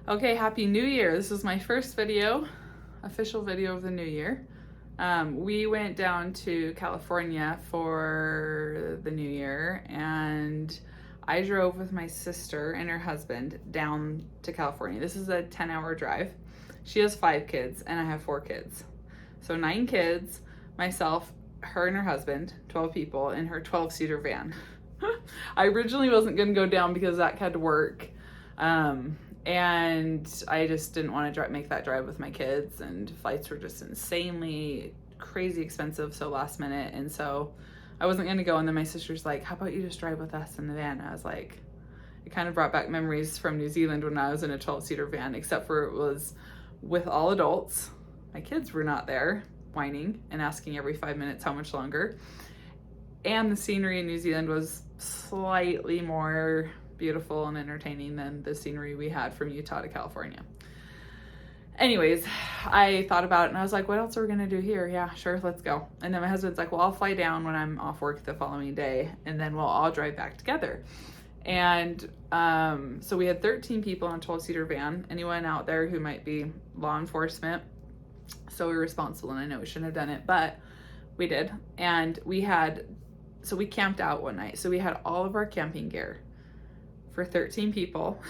Okay, Happy New Year. This is my first official video of the new year. We went down to California for the new year, and I drove with my sister and her husband down to California. This is a 10-hour drive. She has 5 kids, and I have 4 kids. So 9 kids, myself, her and her husband, 12 people, in her 12-seater van. I originally wasn't going to go down because Zach had to work. And I just didn't want to make that drive with my kids, and flights were just insanely crazy expensive, so last minute, and so I wasn't going to go. And then my sister's like, how about you just drive with us in the van? And I was like, it kind of brought back memories from New Zealand when I was in a 12-seater van, except for it was with all adults. My kids were not there whining and asking every 5 minutes how much longer, and the scenery in New Zealand was slightly more beautiful and entertaining than the scenery we had from Utah to California. Anyways, I thought about it and I was like, what else are we gonna do here? Yeah, sure, let's go. And then my husband's like, well, I'll fly down when I'm off work the following day, and then we'll all drive back together. And so we had 13 people in a 12-seater van. Anyone out there who might be law enforcement, so irresponsible, and I know we shouldn't have done it, but we did. And we camped out one night. So we had all of our camping gear for 13 people,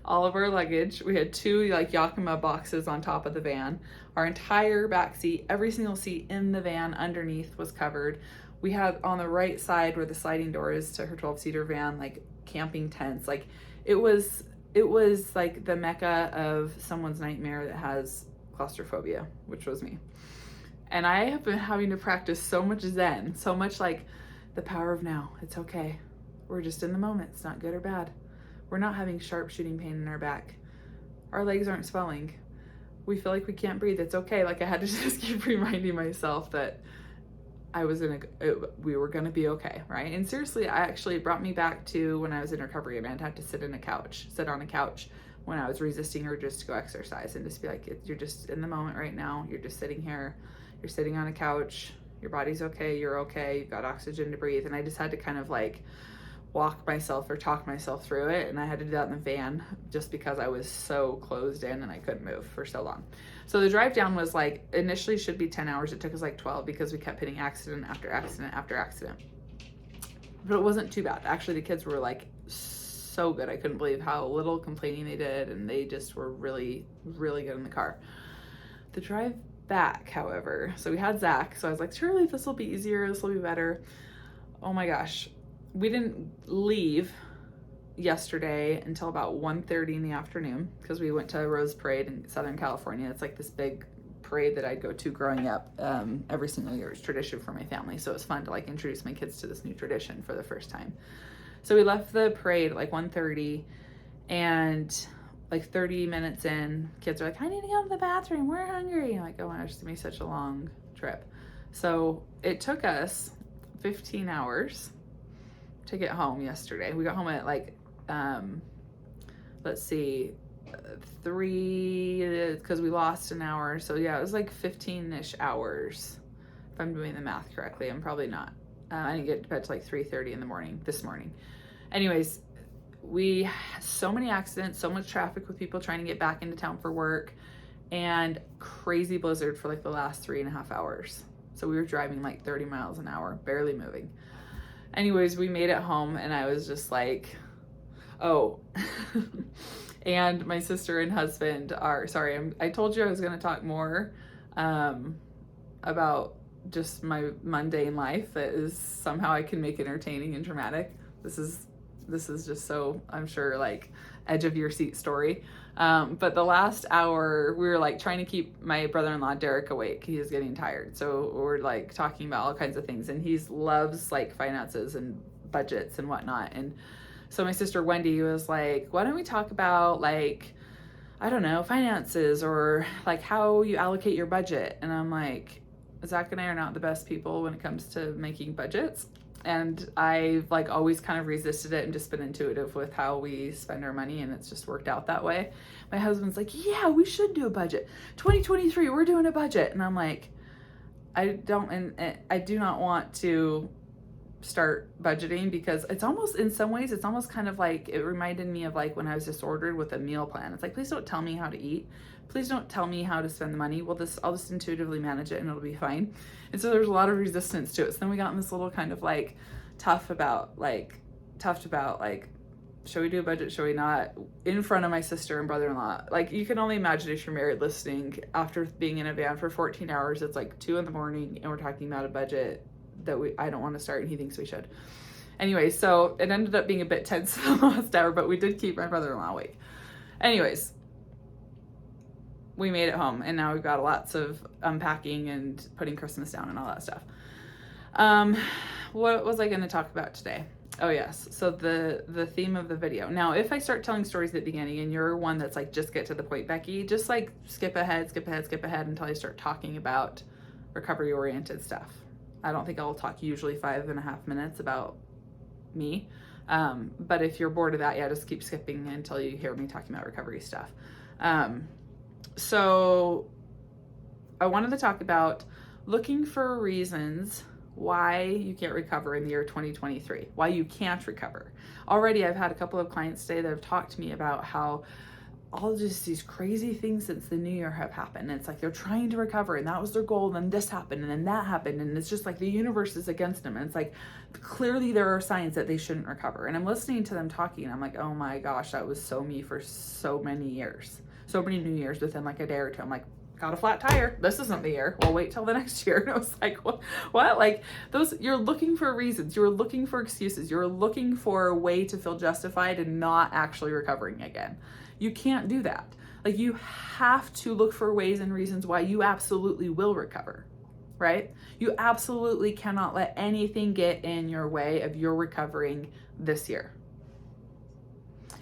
all of our luggage. We had 2 like Yakima boxes on top of the van. Our entire back seat, every single seat in the van underneath was covered. We had on the right side where the sliding door is to her 12-seater van, like camping tents. Like it was like the mecca of someone's nightmare that has claustrophobia, which was me. And I have been having to practice so much Zen, so much like the power of now. It's okay. We're just in the moment. It's not good or bad. We're not having sharp shooting pain in our back. Our legs aren't swelling. We feel like we can't breathe. It's okay. Like I had to just keep reminding myself that we were going to be okay, right? And seriously, it brought me back to when I was in recovery and I'd have to sit on a couch when I was resisting urges to go exercise, and just be like, you're just in the moment right now. You're just sitting here. You're sitting on a couch. Your body's okay. You're okay. You've got oxygen to breathe. And I just had to kind of like walk myself or talk myself through it, and I had to do that in the van just because I was so closed in and I couldn't move for so long. So the drive down was like, initially should be 10 hours. It took us like 12 because we kept hitting accident after accident after accident. But it wasn't too bad. Actually, the kids were like so good. I couldn't believe how little complaining they did, and they just were really, really good in the car. The drive back, however, so we had Zach, so I was like, surely this will be easier, this will be better. Oh my gosh. We didn't leave yesterday until about 1:30 in the afternoon because we went to a Rose Parade in Southern California. It's like this big parade that I'd go to growing up every single year. It's tradition for my family, so it was fun to like introduce my kids to this new tradition for the first time. So we left the parade at like 1:30, and like 30 minutes in, kids are like, I need to go to the bathroom, we're hungry. I'm like, oh my gosh, it's gonna be such a long trip. So it took us 15 hours to get home yesterday. We got home at like, 3, because we lost an hour. So yeah, it was like 15-ish hours. If I'm doing the math correctly, I'm probably not. I didn't get to bed till like 3:30 in the morning this morning. Anyways, we had so many accidents, so much traffic with people trying to get back into town for work, and crazy blizzard for like the last 3.5 hours. So we were driving like 30 miles an hour, barely moving. Anyways, we made it home, and I was just like, oh. And my sister and husband I told you I was going to talk more about just my mundane life that is somehow I can make entertaining and dramatic. This is just so, I'm sure, like edge of your seat story. But the last hour we were like trying to keep my brother-in-law Derek awake. He is getting tired. So we're like talking about all kinds of things, and he loves like finances and budgets and whatnot. And so my sister Wendy was like, why don't we talk about like, I don't know, finances, or like how you allocate your budget? And I'm like, Zach and I are not the best people when it comes to making budgets. And I've like always kind of resisted it and just been intuitive with how we spend our money, and it's just worked out that way. My husband's like, yeah, we should do a budget. 2023, we're doing a budget. And I'm like, I do not want to start budgeting, because it's almost, in some ways, it's almost kind of like, it reminded me of like when I was disordered with a meal plan. It's like, please don't tell me how to eat. Please don't tell me how to spend the money. Well, I'll just intuitively manage it and it'll be fine. And so there's a lot of resistance to it. So then we got in this little kind of like tough about like, should we do a budget? Should we not? In front of my sister and brother-in-law. Like, you can only imagine if you're married listening, after being in a van for 14 hours, it's like 2 a.m. and we're talking about a budget that I don't want to start and he thinks we should. Anyway, so it ended up being a bit tense the last hour, but we did keep my brother-in-law awake. Anyways, we made it home and now we've got lots of unpacking and putting Christmas down and all that stuff. What was I going to talk about today? Oh yes, so the theme of the video. Now, if I start telling stories at the beginning and you're one that's like, just get to the point, Becky, just like skip ahead until I start talking about recovery-oriented stuff. I don't think I'll talk usually 5.5 minutes about me. But if you're bored of that, yeah, just keep skipping until you hear me talking about recovery stuff. So I wanted to talk about looking for reasons why you can't recover in the year 2023, why you can't recover. Already, I've had a couple of clients today that have talked to me about how all just these crazy things since the new year have happened. And it's like they're trying to recover and that was their goal, and then this happened and then that happened, and it's just like the universe is against them. And it's like, clearly there are signs that they shouldn't recover. And I'm listening to them talking and I'm like, oh my gosh, that was so me for so many years. So many New Years within like a day or two. I'm like, got a flat tire. This isn't the year. Well, wait till the next year. And I was like, what? Like those, you're looking for reasons. You're looking for excuses. You're looking for a way to feel justified and not actually recovering again. You can't do that. Like, you have to look for ways and reasons why you absolutely will recover, right? You absolutely cannot let anything get in your way of your recovering this year.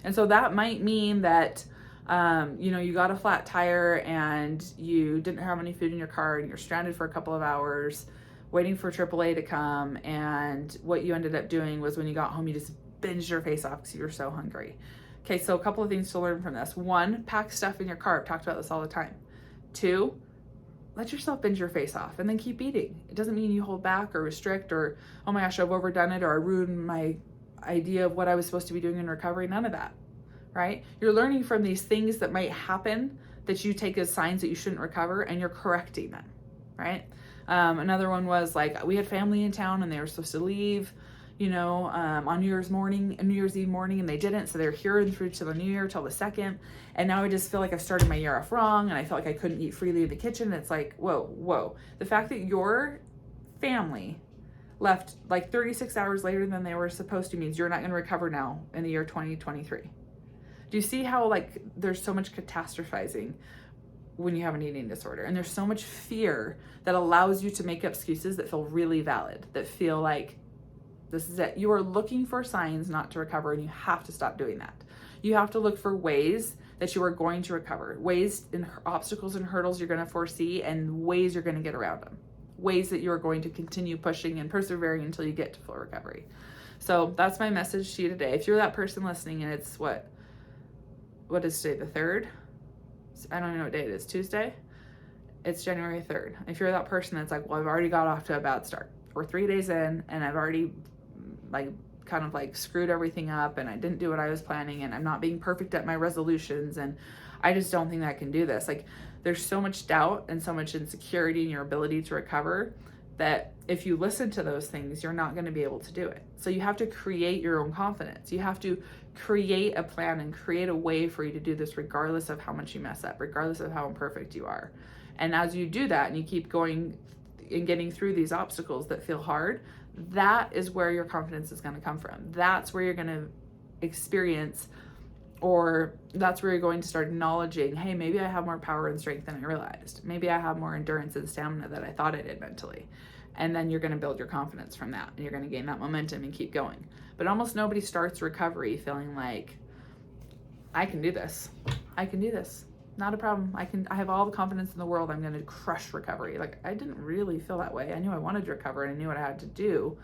And so that might mean that you got a flat tire and you didn't have any food in your car and you're stranded for a couple of hours waiting for AAA to come. And what you ended up doing was, when you got home, you just binged your face off because you were so hungry. Okay, so a couple of things to learn from this. 1, pack stuff in your car. I've talked about this all the time. 2, let yourself binge your face off and then keep eating. It doesn't mean you hold back or restrict or, oh my gosh, I've overdone it, or I ruined my idea of what I was supposed to be doing in recovery. None of that. Right? You're learning from these things that might happen that you take as signs that you shouldn't recover, and you're correcting them, right? Another one was like, we had family in town and they were supposed to leave, on New Year's Eve morning, and they didn't. So they're here through to the New Year till the 2nd. And now I just feel like I've started my year off wrong, and I felt like I couldn't eat freely in the kitchen. It's like, whoa. The fact that your family left like 36 hours later than they were supposed to means you're not going to recover now in the year 2023. Do you see how like there's so much catastrophizing when you have an eating disorder, and there's so much fear that allows you to make excuses that feel really valid, that feel like this is it. You are looking for signs not to recover, and you have to stop doing that. You have to look for ways that you are going to recover, ways and obstacles and hurdles you're going to foresee, and ways you're going to get around them, ways that you're going to continue pushing and persevering until you get to full recovery. So that's my message to you today. If you're that person listening and it's what is today, the 3rd? I don't even know what day it is. Tuesday? It's January 3rd. If you're that person that's like, well, I've already got off to a bad start. We're 3 days in and I've already kind of screwed everything up, and I didn't do what I was planning, and I'm not being perfect at my resolutions, and I just don't think that I can do this. Like, there's so much doubt and so much insecurity in your ability to recover that if you listen to those things, you're not going to be able to do it. So you have to create your own confidence. You have to create a plan and create a way for you to do this, regardless of how much you mess up, regardless of how imperfect you are. And as you do that and you keep going and getting through these obstacles that feel hard, that is where your confidence is going to come from. That's where you're going to experience, or that's where you're going to start acknowledging, hey, maybe I have more power and strength than I realized. Maybe I have more endurance and stamina than I thought I did mentally. And then you're going to build your confidence from that, and you're going to gain that momentum and keep going. But almost nobody starts recovery feeling like, I can do this. I can do this. Not a problem. I have all the confidence in the world. I'm going to crush recovery. Like, I didn't really feel that way. I knew I wanted to recover, and I knew what I had to do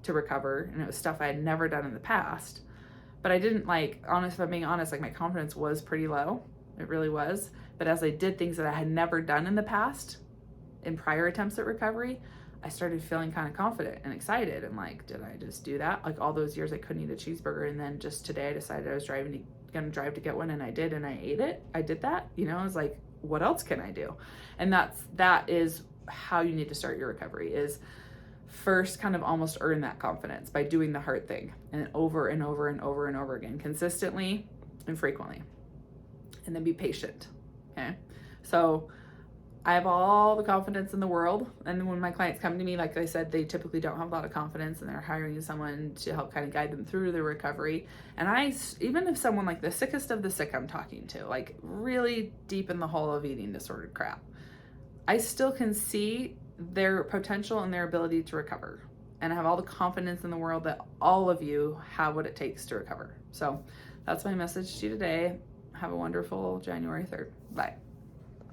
to recover. And it was stuff I had never done in the past. But I didn't if I'm being honest, my confidence was pretty low. It really was. But as I did things that I had never done in the past, in prior attempts at recovery, I started feeling kind of confident and excited and like, did I just do that? Like all those years I couldn't eat a cheeseburger, and then just today I decided I was gonna drive to get one, and I did, and I ate it. I did that. You know, I was like, what else can I do? And that is how you need to start your recovery, is first kind of almost earn that confidence by doing the hard thing, and over and over and over and over again, consistently and frequently. And then be patient. Okay. So I have all the confidence in the world. And when my clients come to me, like I said, they typically don't have a lot of confidence, and they're hiring someone to help kind of guide them through the recovery. And even if someone like the sickest of the sick I'm talking to, like really deep in the hole of eating disordered crap, I still can see their potential and their ability to recover. And I have all the confidence in the world that all of you have what it takes to recover. So that's my message to you today. Have a wonderful January 3rd. Bye.